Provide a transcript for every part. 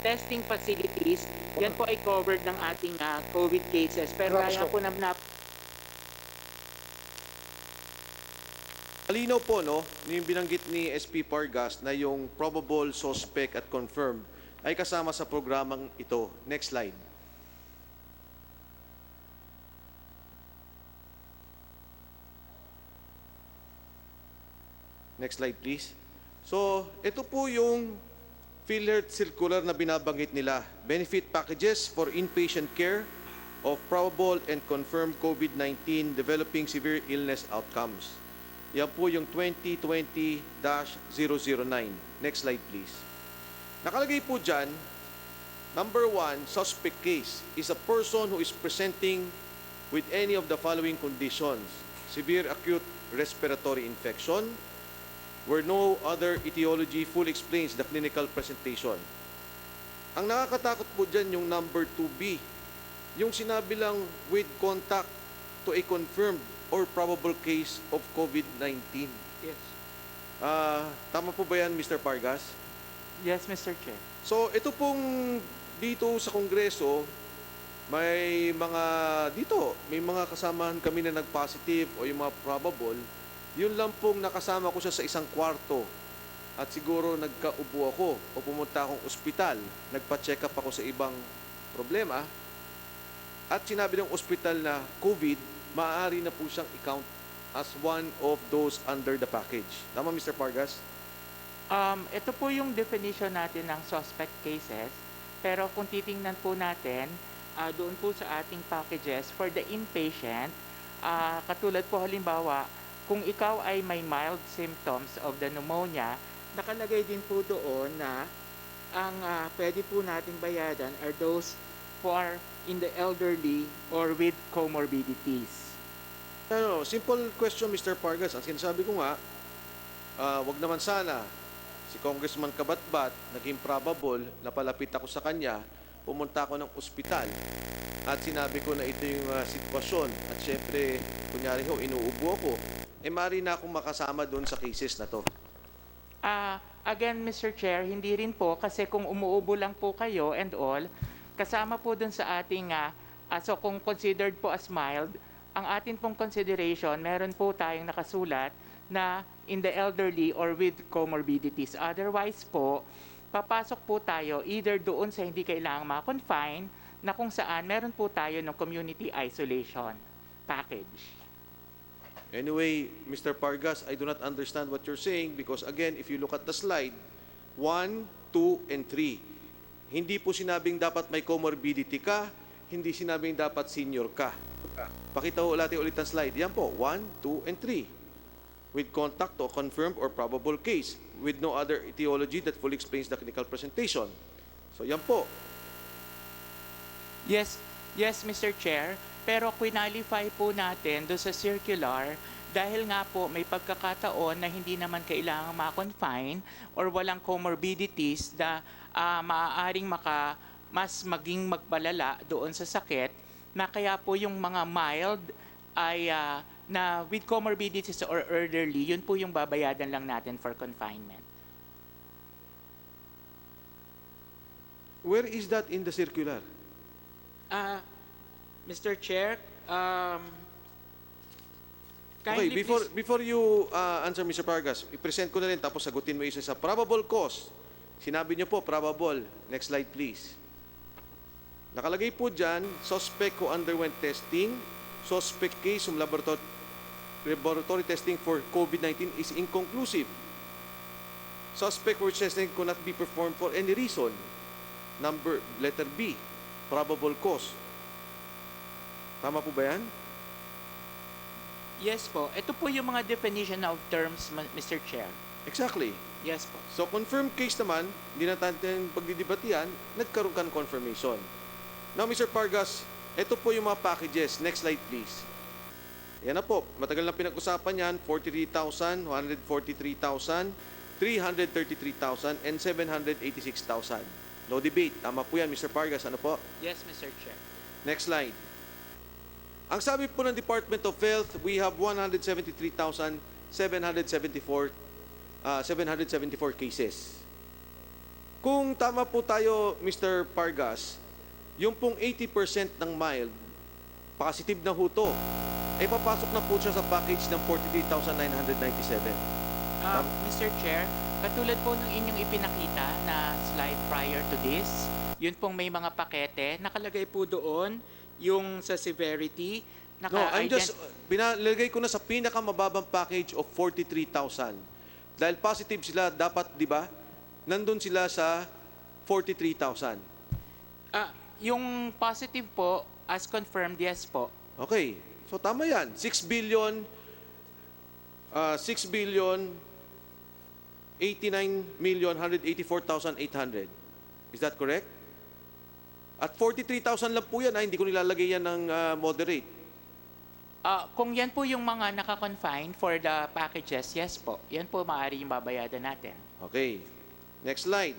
testing facilities, yan po ay covered ng ating COVID cases. Pero kaya po Malinaw po, no, yung binanggit ni SP Pargas na yung probable, suspect at confirmed ay kasama sa programang ito. Next slide. Next slide, please. So, ito po yung PhilHealth circular na binabanggit nila. Benefit packages for inpatient care of probable and confirmed COVID-19 developing severe illness outcomes. Yan po yung 2020-009. Next slide, please. Nakalagay po dyan, number 1, suspect case is a person who is presenting with any of the following conditions: severe acute respiratory infection, where no other etiology fully explains the clinical presentation. Ang nakakatakot po dyan yung number 2B, yung sinabi lang with contact to a confirmed or probable case of COVID-19. Yes. Tama po ba yan, Mr. Pargas? Yes, Mr. Chair. So, ito pong dito sa Kongreso, may mga kasamahan kami na nag-positive o yung mga probable. Yun lang pong nakasama ko siya sa isang kwarto. At siguro nagkaubo ako o pumunta akong ospital. Nagpa-check up ako sa ibang problema. At sinabi ng ospital na COVID, maaari na po siyang i-count as one of those under the package. Tama, Mr. Pargas? Ito po yung definition natin ng suspect cases. Pero kung titingnan po natin, doon po sa ating packages for the inpatient, katulad po halimbawa, kung ikaw ay may mild symptoms of the pneumonia, nakalagay din po doon na ang pwede po nating bayadan are those who are in the elderly or with comorbidities. Simple question, Mr. Pargas. Ang sinasabi ko nga, wag naman sana si Congressman Kabatbat, naging probable, napalapit ako sa kanya, pumunta ako ng ospital at sinabi ko na ito yung sitwasyon at syempre, kunyari ho, inuubo ako, maaari na akong makasama doon sa cases na to. Again, Mr. Chair, hindi rin po kasi kung umuubo lang po kayo and all, kasama po doon sa ating, so kung considered po as mild, ang atin pong consideration, meron po tayong nakasulat na in the elderly or with comorbidities. Otherwise po, papasok po tayo either doon sa hindi kailangang ma-confine na kung saan meron po tayo ng community isolation package. Anyway, Mr. Pargas, I do not understand what you're saying because again, if you look at the slide, 1, 2, and 3, hindi po sinabing dapat may comorbidity ka, hindi sinabing dapat senior ka. Pakita ho natin ulit ang slide. Yan po, 1, 2, and 3. With contact to a confirmed or probable case, with no other etiology that fully explains the clinical presentation. So yan po. Yes, Mr. Chair. Pero qualify po natin doon sa circular dahil nga po may pagkakataon na hindi naman kailangang ma-confine or walang comorbidities na maaaring mas maging magbalala doon sa sakit na kaya po yung mga mild ay na with comorbidities or elderly, yun po yung babayadan lang natin for confinement. Where is that in the circular? Mr. Chair, Okay, before you answer, Mr. Pargas, i-present ko na rin tapos sagutin mo isa sa probable cause. Sinabi niyo po, probable. Next slide, please. Nakalagay po dyan, suspect who underwent testing, suspect case ng laboratory testing for COVID-19 is inconclusive. Suspect for testing could not be performed for any reason. Letter B, probable cause. Tama po ba yan? Yes po. Ito po yung mga definition of terms, Mr. Chair. Exactly. Yes po. So, confirmed case naman, hindi na natin pagdidibatihan, nagkaroon ka ng confirmation. Now, Mr. Pargas, ito po yung mga packages. Next slide, please. Yan na po. Matagal na pinag-usapan yan. 43,000, 143,000, 333,000, and 786,000. No debate. Tama po yan, Mr. Pargas. Ano po? Yes, Mr. Chair. Next slide. Ang sabi po ng Department of Health, we have 774 cases. Kung tama po tayo, Mr. Pargas, yung pong 80% ng mild, positive na ho to, ay papasok na po siya sa package ng 43,997. Mr. Chair, katulad po ng inyong ipinakita na slide prior to this, yun pong may mga pakete, nakalagay po doon yung sa severity, No, I'm just, binalagay ko na sa pinakamababang package of 43,000. Dahil positive sila, dapat, di ba, nandun sila sa 43,000. Yung positive po, as confirmed, yes po. Okay. So tama yan. 6 billion 89,184,800. Is that correct? At 43,000 lang po yan. Hindi ko nilalagay yan ng moderate. Kung yan po yung mga naka-confine for the packages, yes po. Yan po maaari yung babayadan natin. Okay. Next slide.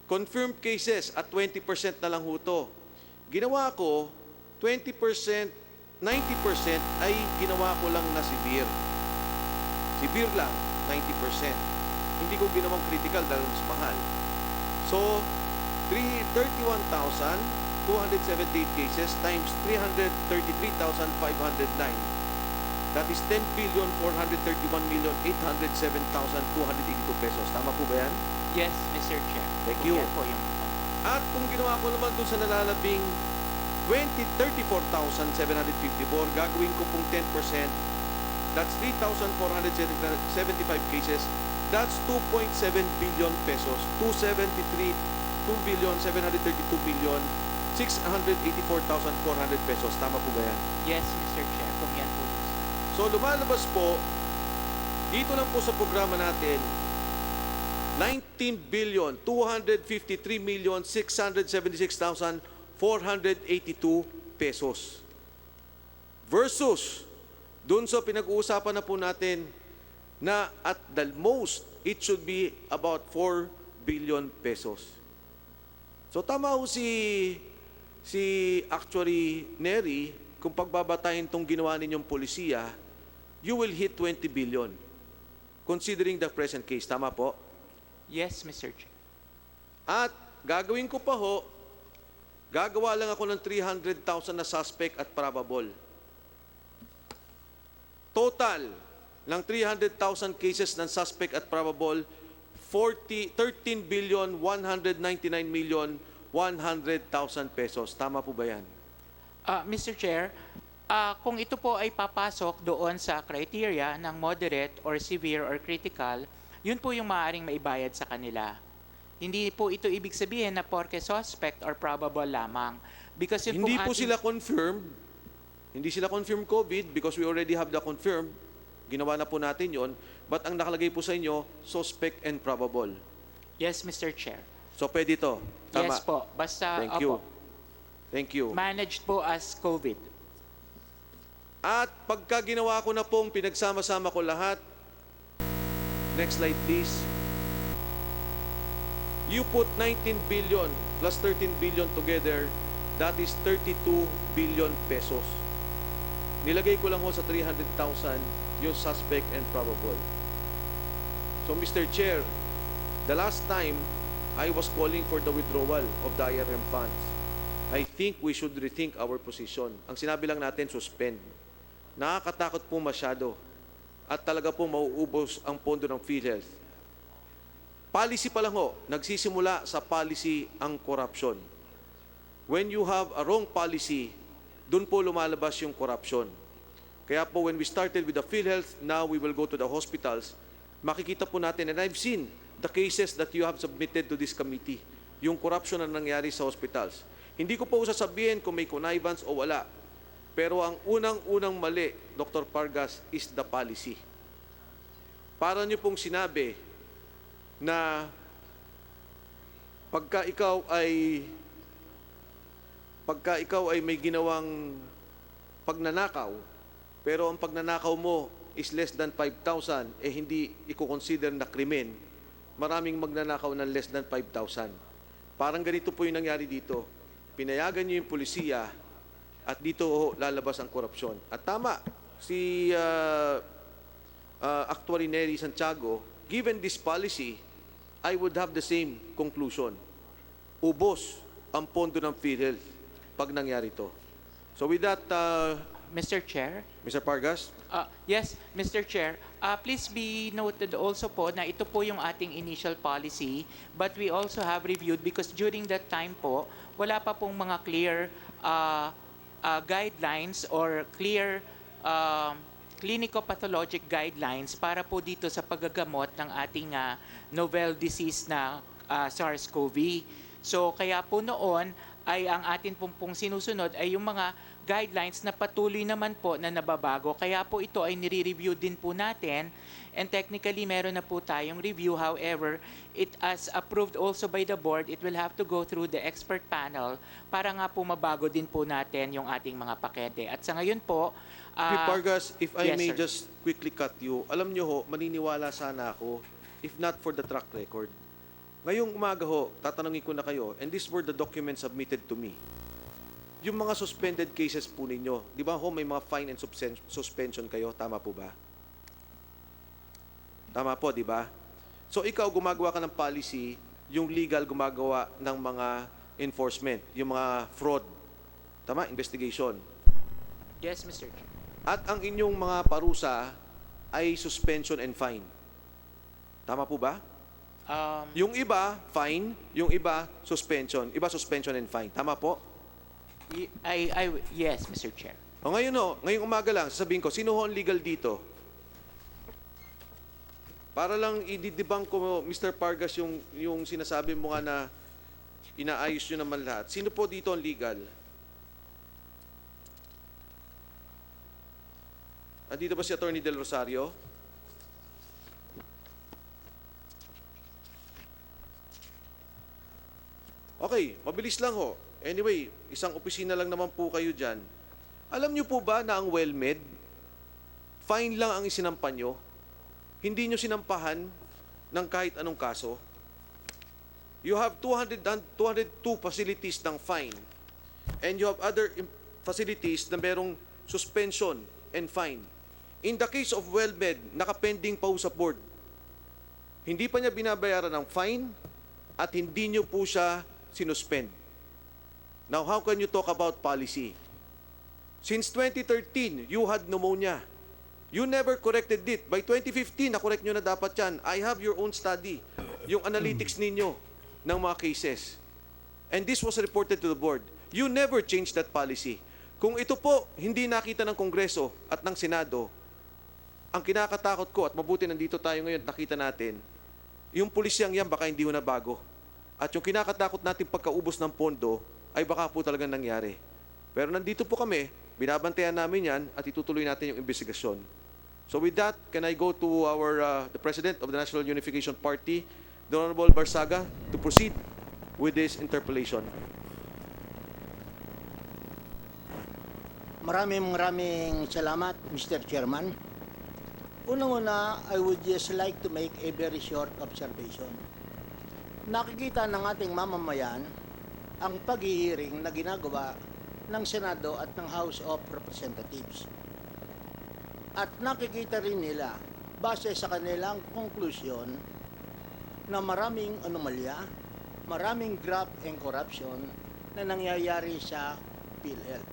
Confirmed cases at 20% na lang ho to. Ginawa ko, 20%, 90% ay ginawa ko lang na severe. Severe lang, 90%. Hindi ko ginawang critical dahil mas mahal. So, 31,278 cases times 333,509. That is 10,431,807,282 pesos. Tama po ba yan? Yes, Mr. Chair. Thank Kung you. yan po yung... At kung ginawa ko naman dun sa nalalabing 34,754, gagawin ko pong 10%. That's 3,475 cases. That's 2.7 billion pesos. 2,732,684,400 pesos. Tama po ba yan? Yes, Mr. Chair. Kung yan po. So lumalabas po, dito lang po sa programa natin, 19,253,676,482 pesos. Versus, dun sa pinag-uusapan na po natin na at the most, it should be about 4 billion pesos. So tama ho si actuary Neri, kung pagbabatayin tong ginawa ninyong polisiya, you will hit 20 billion. Considering the present case. Tama po? Yes, Mr. Chair. At gagawin ko pa ho, gagawa lang ako ng 300,000 na suspect at probable. Total ng 300,000 cases ng suspect at probable, 13,199,100,000 pesos. Tama po ba yan? Mr. Chair, kung ito po ay papasok doon sa criteria ng moderate or severe or critical, yun po yung maaaring maibayad sa kanila. Hindi po ito ibig sabihin na porke suspect or probable lamang. Because yun Hindi pong po ating- sila confirmed. Hindi sila confirmed COVID because we already have the confirmed. Ginawa na po natin yon. But ang nakalagay po sa inyo, suspect and probable. Yes, Mr. Chair. So pwede to. Tama. Yes po. Basta, Thank you. opo, Thank you. managed po as COVID. At pagka ginawa ko na pong pinagsama-sama ko lahat, next slide please. You put 19 billion plus 13 billion together, that is 32 billion pesos. Nilagay ko lang ho sa 300,000 yung suspect and probable. So Mr. Chair, the last time I was calling for the withdrawal of the IRM funds, I think we should rethink our position. Ang sinabi lang natin, suspend. Nakakatakot po masyado at talaga po mauubos ang pondo ng PhilHealth. Policy pa lang ho, nagsisimula sa policy ang corruption. When you have a wrong policy, dun po lumalabas yung corruption. Kaya po when we started with the PhilHealth, now we will go to the hospitals, makikita po natin, and I've seen the cases that you have submitted to this committee, yung corruption na nangyari sa hospitals. Hindi ko po sasabihin kung may connivance o wala. Pero ang unang-unang mali, Dr. Pargas, is the policy. Para niyo pong sinabi na pagka ikaw ay may ginawang pagnanakaw, pero ang pagnanakaw mo is less than 5,000, hindi i-consider na krimen, maraming magnanakaw ng less than 5,000. Parang ganito po yung nangyari dito. Pinayagan niyo yung polisiya at dito lalabas ang korupsyon. At tama, si Actuary Neri Santiago, given this policy, I would have the same conclusion. Ubos ang pondo ng PhilHealth pag nangyari to. So with that, Mr. Chair? Mr. Pargas, Yes, Mr. Chair. Please be noted also po na ito po yung ating initial policy, but we also have reviewed because during that time po, wala pa pong mga clear guidelines or clear clinico-pathologic guidelines para po dito sa paggagamot ng ating novel disease na SARS-CoV. So kaya po noon ay ang atin pong sinusunod ay yung mga guidelines na patuloy naman po na nababago. Kaya po ito ay nire-review din po natin and technically meron na po tayong review. However, it as approved also by the board, it will have to go through the expert panel para nga po mabago din po natin yung ating mga pakete. At sa ngayon po, Pargas, if I yes, may sir. just quickly cut you, alam nyo ho, maniniwala sana ako, if not for the track record. Ngayong umaga ho, tatanungin ko na kayo, and these were the documents submitted to me. Yung mga suspended cases po ninyo, di ba ho, may mga fine and suspension kayo, tama po ba? Tama po, di ba? So ikaw, gumagawa ka ng policy, yung legal gumagawa ng mga enforcement, yung mga fraud. Tama? Investigation. Yes, Mr. Chair. At ang inyong mga parusa ay suspension and fine. Tama po ba? Yung iba, fine. Yung iba, suspension. Iba, suspension and fine. Tama po? Yes, Mr. Chair. O ngayon ho, ngayong umaga lang, sasabihin ko, sino ho ang legal dito? Para lang i-debunk ko, Mr. Pargas, yung sinasabi mo nga na inaayos nyo naman lahat. Sino po dito ang legal? Dito ba si Attorney Del Rosario? Okay, mabilis lang ho. Anyway, isang opisina lang naman po kayo dyan. Alam niyo po ba na ang WellMed, fine lang ang isinampa nyo? Hindi nyo sinampahan ng kahit anong kaso? You have 202 facilities ng fine. And you have other facilities na merong suspension and fine. In the case of WellMed, nakapending pa sa board. Hindi pa niya binabayaran ng fine at hindi niyo po siya sinuspend. Now, how can you talk about policy? Since 2013, you had pneumonia. You never corrected it. By 2015, na-correct nyo na dapat yan. I have your own study, yung analytics ninyo ng mga cases. And this was reported to the board. You never changed that policy. Kung ito po, hindi nakita ng Kongreso at ng Senado, ang kinakatakot ko, at mabuti nandito tayo ngayon, nakita natin, yung pulisyang yan baka hindi ho na bago. At yung kinakatakot natin pagkaubos ng pondo, ay baka po talagang nangyari. Pero nandito po kami, binabantayan namin yan, at itutuloy natin yung investigasyon. So with that, can I go to the President of the National Unification Party, the Honorable Barsaga, to proceed with this interpellation. Maraming salamat, Mr. Chairman. Unang-una, I would just like to make a very short observation. Nakikita ng ating mamamayan ang paghihiring na ginagawa ng Senado at ng House of Representatives. At nakikita rin nila, base sa kanilang konklusyon, na maraming anomalya, maraming graft and corruption na nangyayari sa PhilHealth,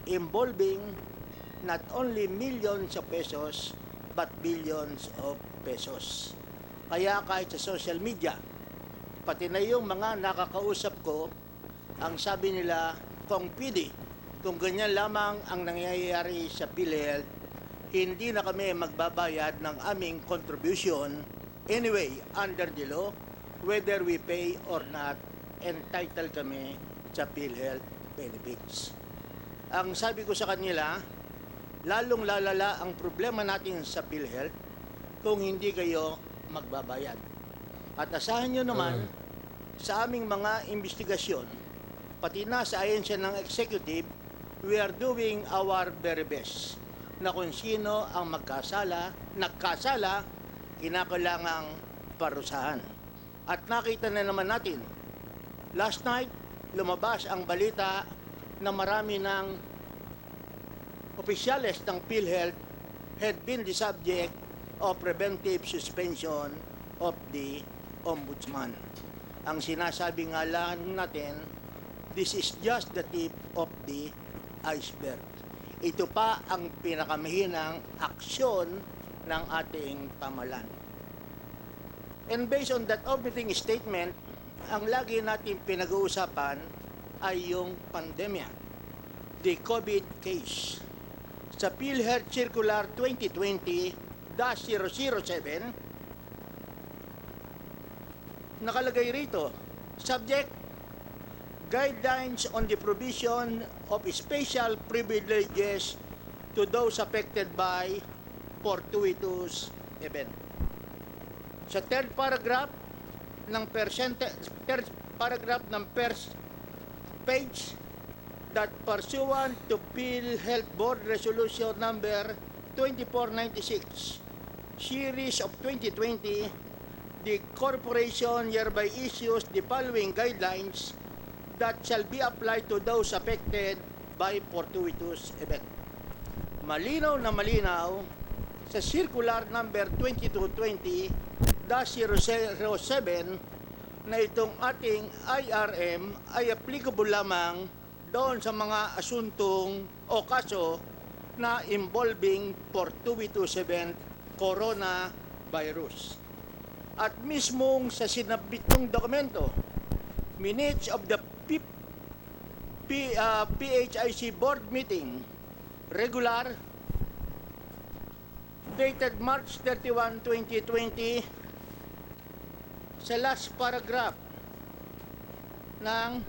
involving not only millions of pesos, but billions of pesos. Kaya kahit sa social media, pati na yung mga nakakausap ko, ang sabi nila, kung pwede, kung ganyan lamang ang nangyayari sa PhilHealth, hindi na kami magbabayad ng aming contribution. Anyway, under the law, whether we pay or not, entitled kami sa PhilHealth benefits. Ang sabi ko sa kanila, lalong lalala ang problema natin sa PhilHealth kung hindi kayo magbabayad. At asahan nyo naman, sa aming mga investigasyon, pati na sa ahensya ng executive, we are doing our very best na kung sino ang nagkasala, kinakailangang parusahan. At nakita na naman natin, last night, lumabas ang balita na marami ng opisyales ng PhilHealth had been the subject of preventive suspension of the Ombudsman. Ang sinasabi nga lang natin, this is just the tip of the iceberg. Ito pa ang pinakamahinang aksyon ng ating pamahalaan. And based on that opening statement, ang lagi natin pinag-uusapan ay yung pandemya, the COVID case. Sa PhilHealth Circular 2020-007, nakalagay rito, subject, guidelines on the provision of special privileges to those affected by fortuitous event. Sa third paragraph ng first page, that pursuant to PhilHealth Board Resolution number 2496, series of 2020, the corporation hereby issues the following guidelines that shall be applied to those affected by fortuitous event. Malinaw na malinaw sa circular number 2220-007 na itong ating IRM ay applicable lamang doon sa mga asuntong o kaso na involving fortuitous event coronavirus. At mismong sa sinabitong dokumento, minutes of the PHIC board meeting, regular, dated March 31, 2020, sa last paragraph ng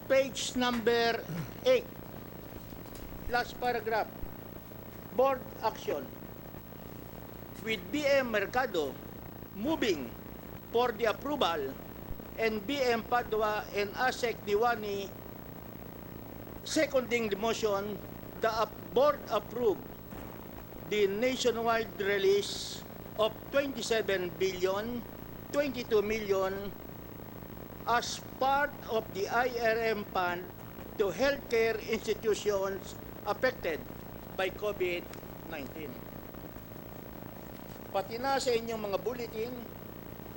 page number 8, last paragraph, board action, with BM Mercado moving for the approval and BM Padua and ASEC Diwani seconding the motion, the board approved the nationwide release of 27 billion 22 million as part of the IRM fund to healthcare institutions affected by COVID-19. Pati na sa inyong mga bulletin,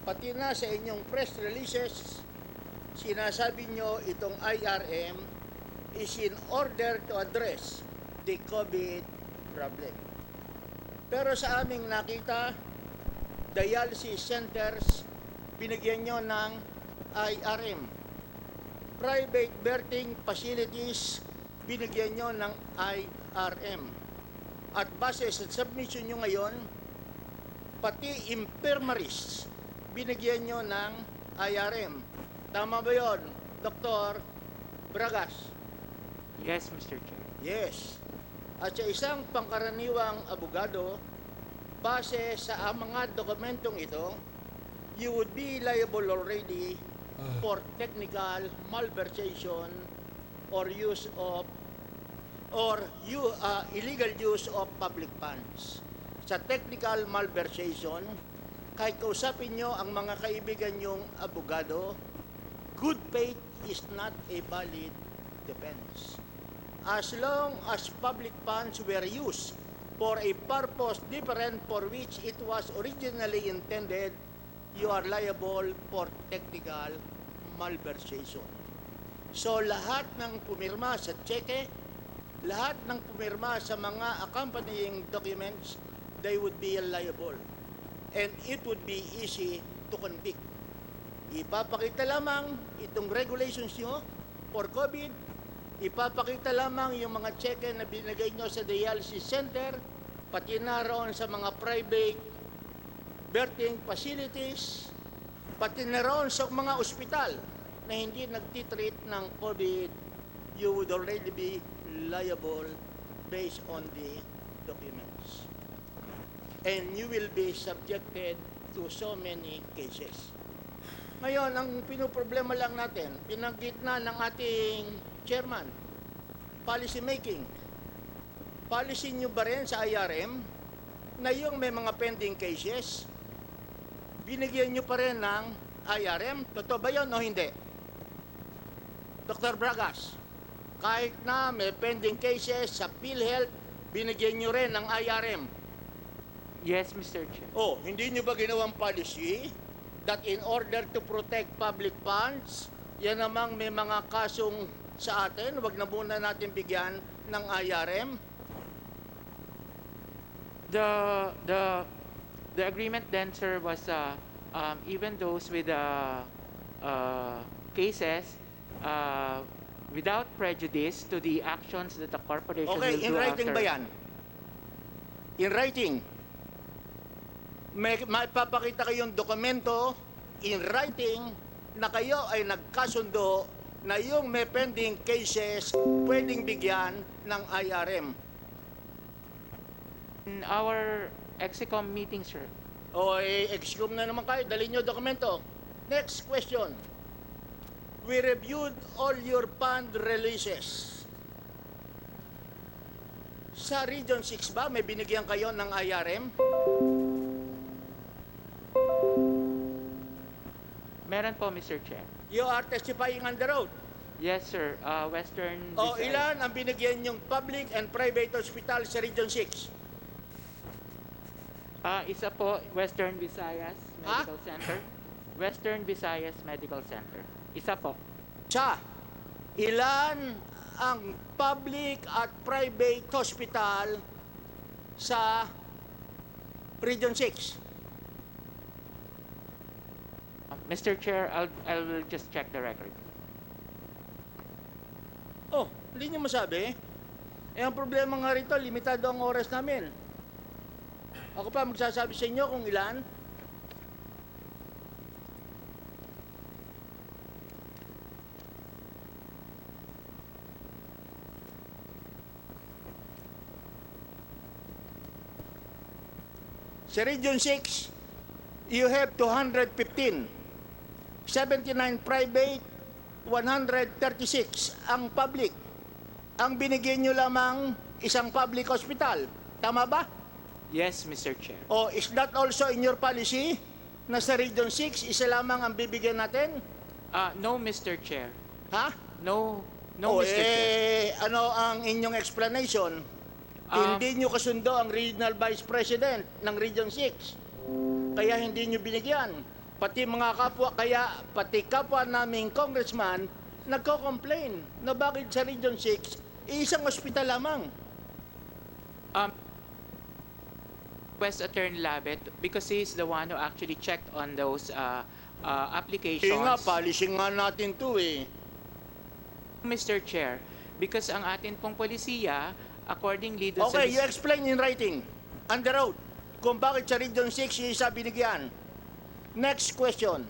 pati na sa inyong press releases, sinasabi nyo itong IRM is in order to address the COVID problem. Pero sa aming nakita, dialysis centers, binigyan nyo ng IRM. Private birthing facilities, binigyan nyo ng IRM. At base sa submission nyo ngayon, pati infirmaries, binigyan nyo ng IRM. Tama ba yun, Dr. Bragas? Yes, Mr. Chair. Yes. At sa isang pangkaraniwang abogado, base sa mga dokumentong ito, you would be liable already for technical malversation or illegal use of public funds. Sa technical malversation, kahit kausapin nyo ang mga kaibigan nyong abogado, good faith is not a valid defense. As long as public funds were used for a purpose different for which it was originally intended, you are liable for technical malversation. So lahat ng pumirma sa cheque, lahat ng pumirma sa mga accompanying documents, they would be liable. And it would be easy to convict. Ipapakita lamang itong regulations nyo for COVID, ipapakita lamang yung mga cheque na binigay nyo sa dialysis center, pati na roon sa mga private birthing facilities, pati na roon sa mga ospital na hindi nagtitreat ng COVID, you would already be liable based on the documents. And you will be subjected to so many cases. Ngayon, ang pinoproblema lang natin, pinanggit na ng ating chairman, policy making. Policy nyo ba rin sa IRM na yung may mga pending cases, binigyan nyo pa rin ng IRM? Totoo ba yun o hindi? Dr. Bragas, kahit na may pending cases sa PhilHealth, binigyan nyo rin ng IRM. Yes, Mr. Chair. Oh, hindi nyo ba ginawang policy that in order to protect public funds, yan namang may mga kasong sa atin, wag na muna natin bigyan ng IRM? The agreement then, sir, was even those with cases without prejudice to the actions that the corporation Okay, will in do writing after. ba yan? In writing. May papakita kayong dokumento in writing na kayo ay nagkasundo na yung may pending cases pwedeng bigyan ng IRM. In our EXICOM meeting, sir. O excuse na naman kayo, dali nyo dokumento. Next question. We reviewed all your fund releases. Sa Region 6 ba, may binigyan kayo ng IRM? Meron po, Mr. Chair. You are testifying on the road. Yes, sir. Western O Visayas. ilan ang binigyan yung public and private hospital sa Region 6? Isa po, Western Visayas Ha? Medical Center. Western Visayas Medical Center. Isa po. Sa ilan ang public at private hospital sa Region 6? Mr. Chair, I will just check the record. Oh, hindi nyo masabi? Eh, ang problema nga rito, limitado ang oras namin. Ako pa magsasabi sa inyo kung ilan. Sa Region 6, you have 215. 79 private, 136 ang public. Ang binigyan nyo lamang isang public hospital. Tama ba? Yes, Mr. Chair. O is that also in your policy na sa Region 6, isa lamang ang bibigyan natin? No, Mr. Chair. Ha? No, O Mr. Chair. ano ang inyong explanation? Hindi nyo kasundo ang Regional Vice President ng Region 6. Kaya hindi nyo binigyan. Pati mga kapwa, pati kapwa naming congressman, nagko-complain na bakit sa Region 6, isang ospital lamang. West Attorney Labet, because he's the one who actually checked on those applications. Kaya nga, policy nga natin to eh. Mr. Chair, because ang atin pong polisiya, accordingly dun Okay, you sa... explain in writing, on the road, kung bakit sa Region 6 yung isa binigyan. Next question.